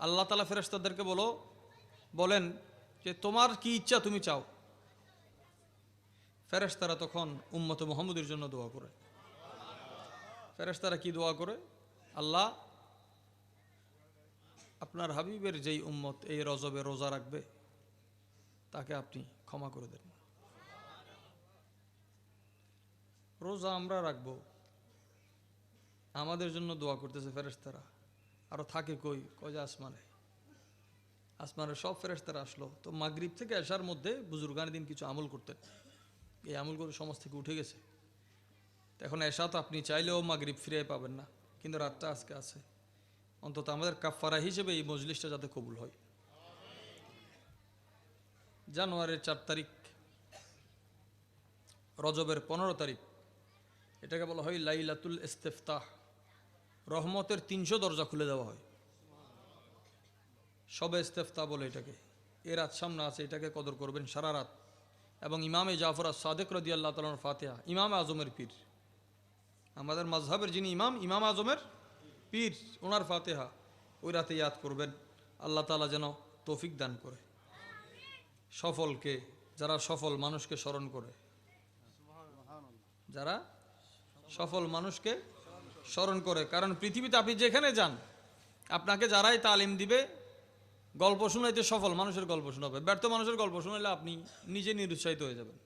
আল্লাহ তাআলা ফেরেশতাদেরকে বলেন যে তোমার কি ইচ্ছা তুমি চাও। ফেরেশতারা তখন উম্মতে মুহাম্মদের জন্য দোয়া করে। ফেরেশতারা কি দোয়া করে? আল্লাহ, আপনার হাবিবের যেই উম্মত এই রজবে রোজা রাখবে তাকে আপনি ক্ষমা করে দেন। রোজা আমরা রাখবো, আমাদের জন্য দোয়া করতেছে ফেরেশতারা। আরো থাকে কই? যে আসমানে। আসমানের সব ফেরেশতারা আসলো। তো মাগরিব থেকে এশার মধ্যে বুজুর্গান দিন কিছু আমল করতেন, এই আমলগুলো সমাজ থেকে উঠে গেছে। এখন এশা তো আপনি চাইলেও মাগরিব ফিরে পাবেন না, কিন্তু রাতটা আজকে আছে। অন্তত আমাদের কাফফারা হিসেবে এই মজলিসটা যাতে কবুল হয়। জানুয়ারির 4 তারিখ, রজবের 15 তারিখ, এটাকে বলা হয় লাইলাতুল ইস্তিফতাহ। রহমতের 300 দরজা খুলে দেওয়া হয়, সবে ইস্তেফতা বলে এটাকে। এ রাত সামনে আছে, এটাকে কদর করবেন সারা রাত। এবং ইমামে জাফর সাদেক রাদিয়াল্লাহু তাআলার ফাতিহা, ইমাম আজমের পীর, আমাদের মাযহাবের যিনি ইমাম, ইমাম আজমের পীর, ওনার ফাতিহা ওই রাতে ইয়াদ করবেন। আল্লাহ তাআলা যেন তৌফিক দান করে সফলকে, যারা সফল মানুষকে স্মরণ করে, যারা সফল মানুষকে স্মরণ করে। কারণ পৃথিবীতে আপনি যেখানে যান, আপনাকে যারাই তালিম দিবে, গল্প শোনাইতে সফল মানুষের গল্প শোনাবে, ব্যর্থ মানুষের গল্প শোনাইলে আপনি নিজে নিরুৎসাহিত হয়ে যাবেন।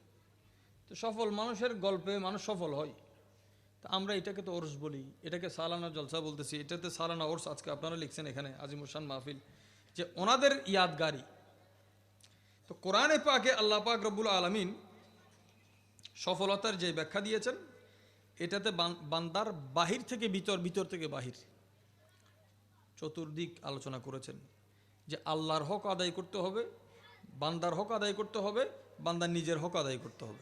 তো সফল মানুষের গল্পে মানুষ সফল হয়। তা আমরা এটাকে তো ওরস বলি, এটাকে সালানা জলসা বলতেছি, এটাতে সালানা ওরস। আজকে আপনারা লিখছেন এখানে আজিমুসান মাহফিল, যে ওনাদের ইয়াদগারি। তো কোরআনে পাকে আল্লাহ পাক রব্বুল আলামিন সফলতার যে ব্যাখ্যা দিয়েছেন, এটাতে বান্দার বাহির থেকে ভিতর, ভিতর থেকে বাহির, চতুর্দিক আলোচনা করেছেন। যে আল্লাহর হক আদায় করতে হবে, বান্দার হক আদায় করতে হবে, বান্দার নিজের হক আদায় করতে হবে।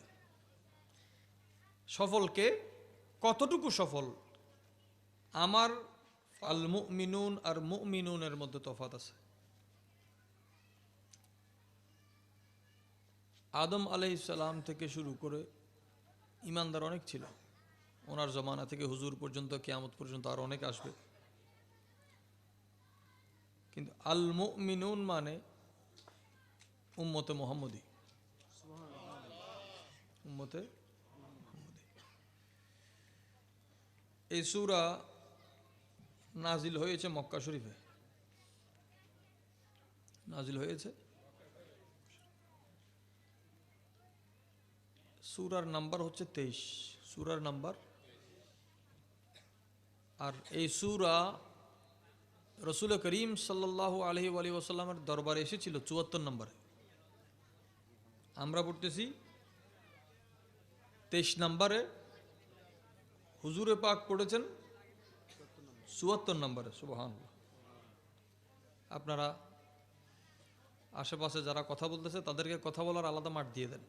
সফলকে কতটুকু সফল, আমার আল মুমিনুন আর মুমিনুনের মধ্যে তফাত আছে। আদম আলাইহিস সালাম থেকে শুরু করে ইমানদার অনেক ছিল, ওনার জমানা থেকে হুজুর পর্যন্ত, কিয়ামত পর্যন্ত আর অনেক আসবে। কিন্তু আল মুমিনুন মানে উম্মতে মুহাম্মদী, উম্মতে মুহাম্মদী। এই সূরা নাজিল হয়েছে মক্কা শরীফে, নাজিল হয়েছে। সূরার নাম্বার হচ্ছে 23, সূরার নাম্বার। আর এই সূরা রসুল করিম সাল্লাল্লাহু আলাইহি ওয়াসাল্লামের দরবারে এসেছিল 74 নম্বরে। আমরা পড়তেছি 23 নম্বরে, হুজুরে পাক পড়েছেন 74 নম্বরে। সুবহানাল্লাহ। আপনারা আশেপাশে যারা কথা বলতেছে তাদেরকে কথা বলার আলাদা মাঠ দিয়ে দেন,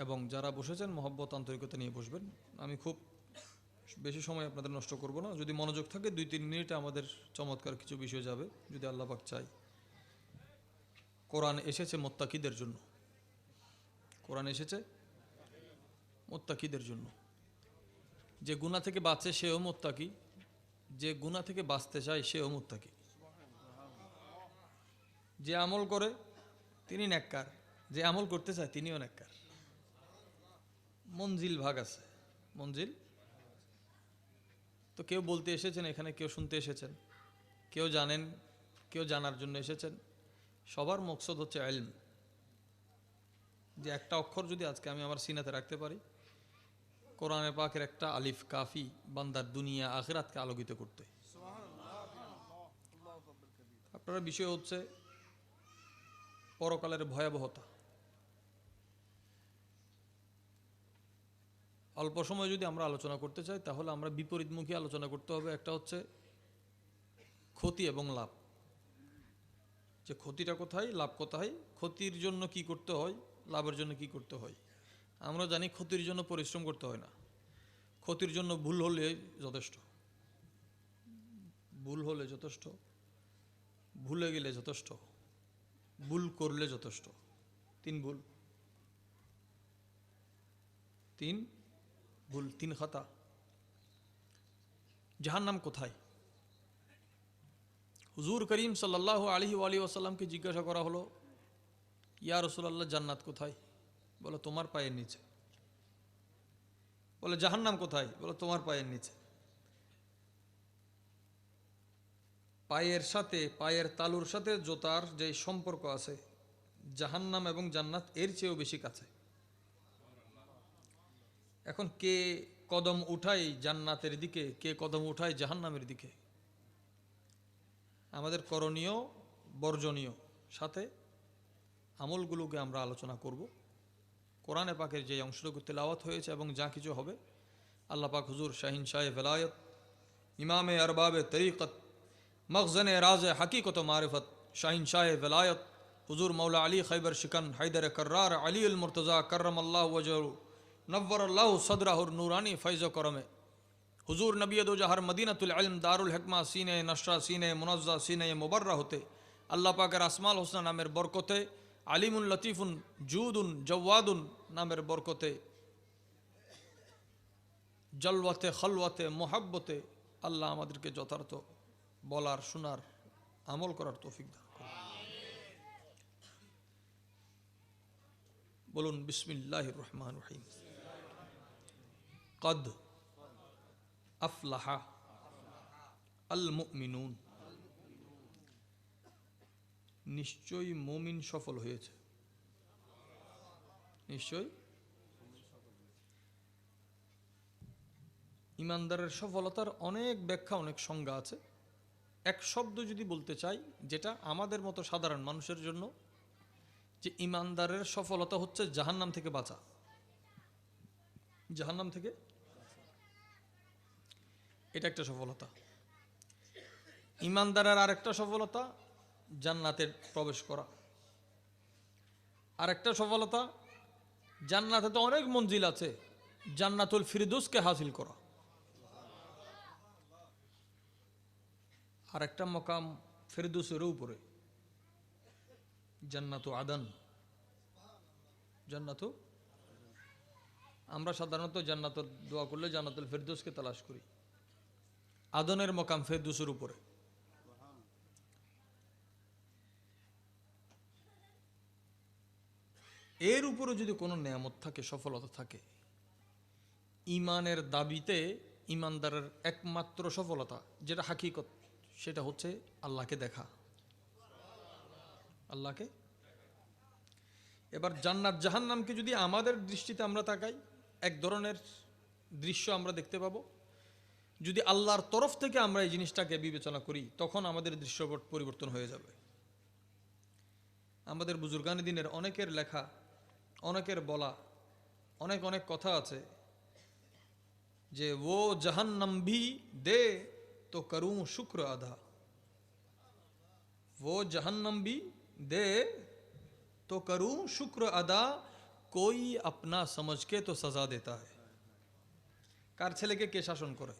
এবং যারা বসেছেন মহব্বত আন্তরিকতা নিয়ে বসবেন। আমি খুব বেশি সময় আপনাদের নষ্ট করব না, যদি মনোযোগ থাকে 2-3 মিনিটে আমাদের চমৎকার কিছু বিষয় যাবে, যদি আল্লাহ পাক চাই। কোরআন এসেছে মুত্তাকিদের জন্য, কোরআন এসেছে মুত্তাকিদের জন্য। যে গুনাহ থেকে বাঁচে সেও মুত্তাকি, যে গুনাহ থেকে বাঁচতে চায় সেও মুত্তাকি। যে আমল করে তিনি নেককার, যে আমল করতে চায় তিনিও নেককার। মঞ্জিল ভাগ আছে, মঞ্জিল। তো কেউ বলতে এসেছেন এখানে, কেউ শুনতে এসেছেন, কেউ জানেন, কেউ জানার জন্য এসেছেন। সবার মকসদ হচ্ছে ইলম। যে একটা অক্ষর যদি আজকে আমি আমার সিনাতে রাখতে পারি, কোরআনে পাকের একটা আলিফ কাফি বান্দার দুনিয়া আখিরাতকে আলোকিত করতে। আপনার বিষয় হচ্ছে পরকালের ভয়াবহতা। অল্প সময় যদি আমরা আলোচনা করতে চাই তাহলে আমরা বিপরীতমুখী আলোচনা করতে হবে। একটা হচ্ছে ক্ষতি এবং লাভ, যে ক্ষতিটা কোথায়, লাভ কোথায়, ক্ষতির জন্য কি করতে হয়, লাভের জন্য কি করতে হয়। আমরা জানি ক্ষতির জন্য পরিশ্রম করতে হয় না, ক্ষতির জন্য ভুল হলে যথেষ্ট, ভুল হলে যথেষ্ট, ভুলে গেলে যথেষ্ট, ভুল করলে যথেষ্ট। 3 ভুল, 3 ভুল, 3 খাতা। জাহান্নাম কোথায়? হুজুর করিম সাল্লাল্লাহু আলাইহি ওয়াসাল্লামকে জিজ্ঞাসা করা হলো, ইয়া রাসূলুল্লাহ, জান্নাত কোথায়? বলে তোমার পায়ের নিচে। বলে জাহান্নাম কোথায়? বলে তোমার পায়ের নিচে। পায়ের সাথে, পায়ের তালুর সাথে জোতার যে সম্পর্ক আছে, জাহান্নাম এবং জান্নাত এর চেয়েও বেশি কাছে। এখন কে কদম উঠায় জান্নাতের দিকে, কে কদম উঠায় জাহান্নামের দিকে? আমাদের করণীয় বর্জনীয় সাথে আমলগুলোকে আমরা আলোচনা করব। কোরআনে পাকের যে অংশটুকু তেলাওয়াত হয়েছে এবং যা কিছু হবে, আল্লাহ পাক হুজুর শাহিন শাহে ভেলায়ত, ইমামে আরবাবে তরিকত, মখজনে রাজে হাকিকত মারিফত, শাহিন শাহে ভেলায়ত হুজুর মৌলা আলী খৈবর শিকন হায়দর কর্রার আলী উল মুর্তজা করম আল্লাহ ওয়াজহু নব্বর আল্লাহ সদরাহুর নূরানি ফৈজ করমে হুজুর নবী দো জাহার মদিনাতুল ইলম দারুল হিকমা সিনে নশরা সিনে মুনাজ্জা সিনে মুবর্রা হতে আল্লাহ পাকের আসমাল হোসনা নামের বরকতে, আলিমুন লতিফুন জুদুন জওয়াদুন নামের বরকতে, জলওয়াতে খলওয়াতে মোহাব্বতে আল্লাহ আমাদেরকে যথার্থ বলার, শোনার, আমল করার তৌফিক দান করুন। বলুন বিসমিল্লাহির রহমানির রহিম। কদ আফলাহা আল মুমিনুন, নিশ্চয়ই মুমিন সফল হয়েছে। নিশ্চয়ই ইমানদারের সফলতার অনেক ব্যাখ্যা, অনেক সংজ্ঞা আছে। এক শব্দ যদি বলতে চাই, যেটা আমাদের মতো সাধারণ মানুষের জন্য, যে ইমানদারের সফলতা হচ্ছে জাহান্নাম থেকে বাঁচা। জাহান্নাম থেকে, এটা একটা সফলতা। ইমানদারের আরেকটা সফলতা জান্নাতে প্রবেশ করা। আরেকটা সফলতা, জান্নাতে তো অনেক মঞ্জিল আছে, জান্নাতুল ফিরদৌসকে হাসিল করা। আর একটা মকাম ফিরদৌসের উপরে, জান্নাতু আদন। জান্নাতু, আমরা সাধারণত জান্নাতুল দোয়া করলে জান্নাতুল ফিরদৌসকে তালাশ করি। আদনের মকাম ফিরদৌসের উপরে। এর উপরে যদি কোনো নেয়ামত থাকে, সফলতা থাকে, ইমানের দাবিতে ইমানদারের একমাত্র সফলতা যেটা হাকিকত, সেটা হচ্ছে আল্লাহকে দেখা। আল্লাহকে। এবার জান্নাত জাহান্নামকে যদি আমাদের দৃষ্টিতে আমরা তাকাই, এক ধরনের দৃশ্য আমরা দেখতে পাবো। যদি আল্লাহর তরফ থেকে আমরা এই জিনিসটাকে বিবেচনা করি, তখন আমাদের দৃশ্যপট পরিবর্তন হয়ে যাবে। আমাদের বুজুর্গান দিনের অনেকের লেখা, অনেকের বলা অনেক অনেক কথা আছে যে ও জাহান্নাম ভি দে তো করুঁ শুক্র আদা, ও জাহান্নাম ভি দে तो करूं शुक्र अदा, कोई अपना समझ के तो सजा देता है। কার ছেলেকে কে শাসন করে?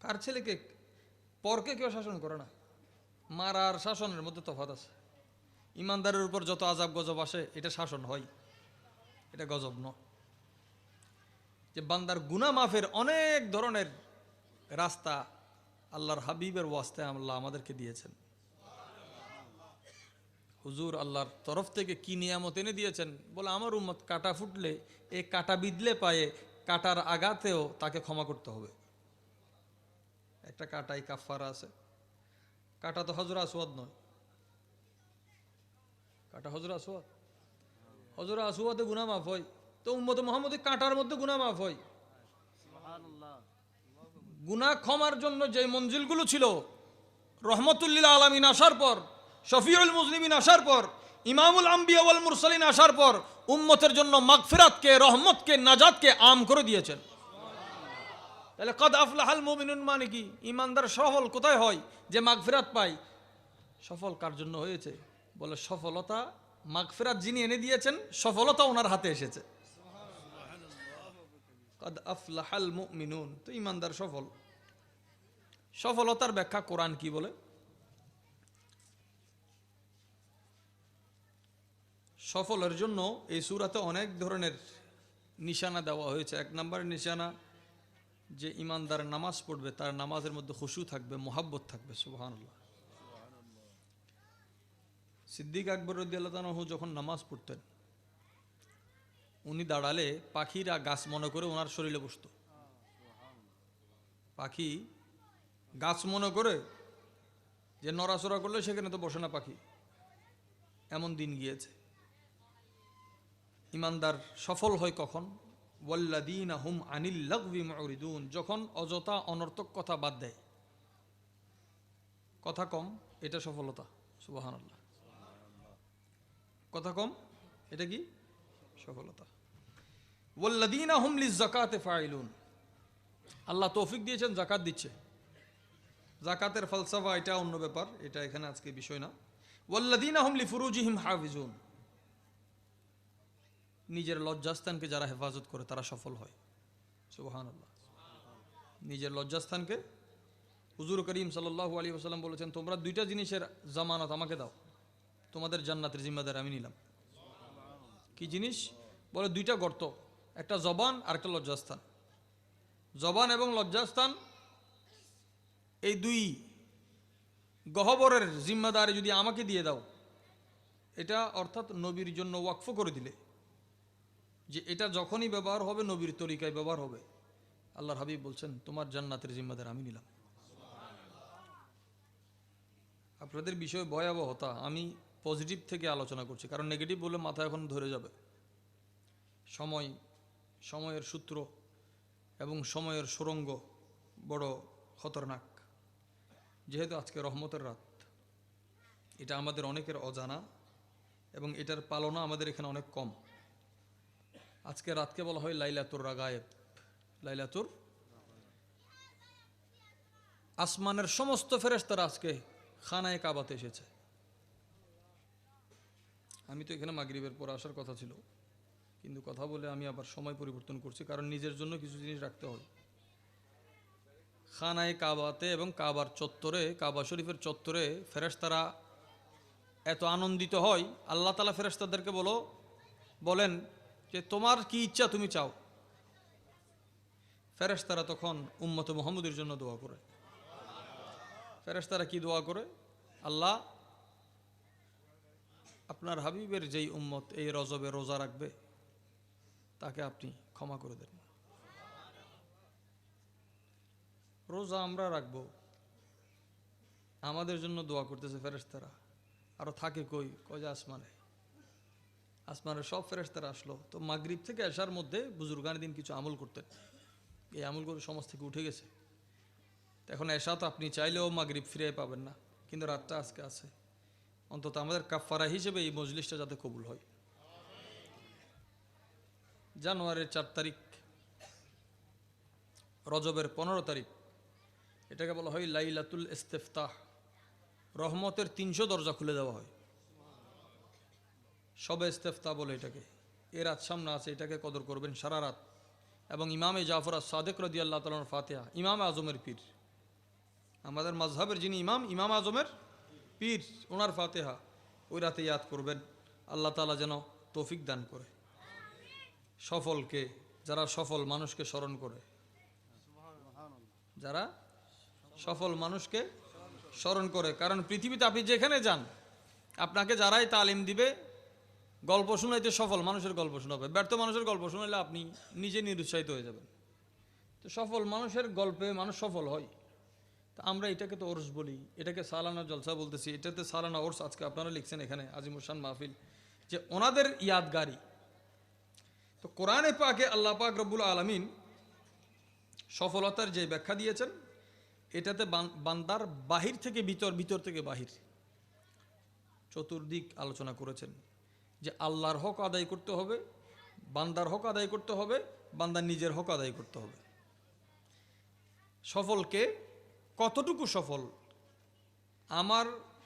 কার ছেলেকে? পরকে কেউ শাসন করে না। মারার শাসনের মধ্যে তফাৎ আছে। ইমানদারের উপর যত আযাব গজব আসে, এটা শাসন হয়, এটা গজব নয়। যে বান্দার গুনাহ মাফের অনেক ধরনের রাস্তা আল্লাহর হাবিবের ওয়াস্তে আল্লাহ আমাদেরকে দিয়েছেন। হুজুর আল্লাহর তরফ থেকে কি নিয়ামত এনে দিয়েছেন, বলে আমার উম্মত কাটা ফুটলে, এই কাটা বিঁধলে পায়ে, কাটার আঘাতেও তাকে ক্ষমা করতে হবে। একটা কাটাই কাফারা আছে। কাটা তো হজরা আসওয়াদ নয়, কাটা হজরা আসওয়াদ। হজরা আসওয়াদে গুনাহ মাফ হয়, তো উম্মতে মুহাম্মদী কাটার মধ্যে গুনাহ মাফ হয়। গুনাহ ক্ষমার জন্য যে মঞ্জিলগুলো ছিল, রহমতুল লিল আলামিন আসার পর, শফিউল মুজনিমিন আসার পর, ইমামুল আম্বিয়া ওয়াল মুরসালিন আসার পর, উম্মতের জন্য মাগফিরাতকে, রহমতকে, নাজাতকে আম করে দিয়েছেন। তাহলে কদ আফলাহাল মুমিনুন মানে কি? ইমানদার সফল কোথায় হয়? যে মাগফিরাত পায়। সফল কার জন্য হয়েছে? বলে সফলতা মাগফিরাত যিনি এনে দিয়েছেন, সফলতা ওনার হাতে এসেছে। কদ আফলাহাল মুমিনুন, তো ইমানদার সফল। সফলতার ব্যাখ্যা কোরআন কি বলে? সফলের জন্য এই সূরাতে অনেক ধরনের নিশানা দেওয়া হয়েছে। এক নম্বরের নিশানা যে ইমানদার নামাজ পড়বে তার নামাজের মধ্যে খুশু থাকবে, মোহাব্বত থাকবে। সুবহানাল্লাহ। সিদ্দিক আকবর রাদিয়াল্লাহু তাআলা যখন নামাজ পড়তেন, উনি দাঁড়ালে পাখিরা গাছ মনে করে ওনার শরীরে বসত। পাখি গাছ মনে করে যে নড়াচড়া করলে সেখানে তো বসে না পাখি। এমন দিন গিয়েছে। ইমানদার সফল হয় কখন? ওয়াল্লাযীনা হুম আনিল লাগবি মুরিদুন, যখন অযথা অনর্থক কথা বাদ দেয়, কথা কম, এটা সফলতা। সুবহানাল্লাহ। কথা কম, এটা কি সফলতা। ওয়াল্লাযীনা হুম লিয-যাকাতি ফাইলুন, আল্লাহ তৌফিক দিয়েছেন, যাকাত দিচ্ছে। যাকাতের ফলসফা এটা অন্য ব্যাপার, এটা এখানে আজকে বিষয় না। ওয়াল্লাযীনা হুম লিফুরুজিহিম হাফিজুন, নিজের লজ্জাস্থানকে যারা হেফাজত করে তারা সফল হয়। সুবহানাল্লাহ। নিজের লজ্জাস্থানকে হুজুর করিম সাল্লাল্লাহু আলাইহি ওয়াসাল্লাম বলেছেন, তোমরা দুইটা জিনিসের জামানত আমাকে দাও, তোমাদের জান্নাতের জিম্মাদার আমি নিলাম। কি জিনিস? বলে দুইটা গর্ত, একটা জবান আর একটা লজ্জাস্থান। জবান এবং লজ্জাস্থান এই দুই গহ্বরের জিম্মাদারি যদি আমাকে দিয়ে দাও, এটা অর্থাৎ নবীর জন্য ওয়াকফ করে দিলে, যে এটা যখনই ব্যবহার হবে নবীর তরিকায় ব্যবহার হবে। আল্লাহর হাবিব বলছেন, তোমার জান্নাতের জিম্মাদার আমি নিলাম। আপনাদের বিষয় ভয়াবহতা, আমি পজিটিভ থেকে আলোচনা করছি, কারণ নেগেটিভ বলে মাথা এখন ধরে যাবে। সময়ের সূত্র এবং সময়ের সুরঙ্গ বড় খতরনাক। যেহেতু আজকে রহমতের রাত, এটা আমাদের অনেকের অজানা এবং এটার পালনা আমাদের এখানে অনেক কম। আজকে রাতকে বলা হয় লাইলাতুর রাগায়েব। লাইলাতুর, আসমানের সমস্ত ফেরেশতারা আজকে খানায়ে কাবাতে এসেছে। আমি তো এখানে মাগরিবের পর আসার কথা ছিল, কিন্তু কথা বলে আমি আবার সময় পরিবর্তন করছি, কারণ নিজের জন্য কিছু জিনিস রাখতে হয়। খানায়ে কাবাতে এবং কাবার চত্বরে, কাবা শরীফের চত্বরে ফেরেশতারা এত আনন্দিত হয়, আল্লাহ তাআলা ফেরেশতাদেরকে বলেন যে তোমার কি ইচ্ছা তুমি চাও। ফেরেশতারা তখন উম্মতে মুহাম্মদের জন্য দোয়া করে। ফেরেশতারা কি দোয়া করে? আল্লাহ, আপনার হাবিবের যেই উম্মত এই রজবে রোজা রাখবে তাকে আপনি ক্ষমা করে দেন। রোজা আমরা রাখবো, আমাদের জন্য দোয়া করতেছে ফেরেশতারা। আরো থাকে কই? কয় যে আসমানে। আসমানের সব ফেরেশতারা আসলো। তো মাগরিব থেকে এশার মধ্যে বুজুর্গানের দিন কিছু আমল করতেন, এই আমলগুলো সমাজ থেকে উঠে গেছে। এখন এশা তো আপনি চাইলেও মাগরিব ফিরে পাবেন না, কিন্তু রাতটা আজকে আছে। অন্তত আমাদের কাফারা হিসেবে এই মজলিসটা যাতে কবুল হয়। জানুয়ারির 4 তারিখ, রজবের 15 তারিখ, এটাকে বলা হয় লাইলাতুল ইস্তিফতাহ। রহমতের 300 দরজা খুলে দেওয়া হয়, সবে ইস্তিফতাহ বলে এটাকে। এ রাত সামনে আছে, এটাকে কদর করবেন সারা রাত। এবং ইমামে জাফর আস-সাদিক রাদিয়াল্লাহু তাআলার ফাতিহা, ইমাম আজমের পীর, আমাদের মাযহাবের যিনি ইমাম, ইমাম আজমের পীর, ওনার ফাতিহা ওই রাতে ইয়াদ করবেন। আল্লাহ তাআলা যেন তৌফিক দান করে সফলকে, যারা সফল মানুষকে স্মরণ করে, যারা সফল মানুষকে স্মরণ করে। কারণ পৃথিবীতে আপনি যেখানে যান, আপনাকে যারাই তালিম দিবে, গল্প শোনাইতে সফল মানুষের গল্প শোনাবে। ব্যর্থ মানুষের গল্প শোনাইলে আপনি নিজে নিরুৎসাহিত হয়ে যাবেন। তো সফল মানুষের গল্পে মানুষ সফল হয়। তা আমরা এটাকে তো ওরস বলি, এটাকে সালানা জলসা বলতেছি, এটাতে সালানা ওরস। আজকে আপনারা লিখছেন এখানে আজিমুসান মাহফিল, যে ওনাদের ইয়াদগারি। তো কোরআনে পাকে আল্লাহ পাক রব্বুল আলামিন সফলতার যে ব্যাখ্যা দিয়েছেন, এটাতে বান্দার বাহির থেকে ভিতর, ভিতর থেকে বাহির, চতুর্দিক আলোচনা করেছেন। যে আল্লাহর হক আদায় করতে হবে, বান্দার হক আদায় করতে হবে, বান্দার নিজের হক আদায় করতে হবে। সফলকে কতটুকু সফল? আমার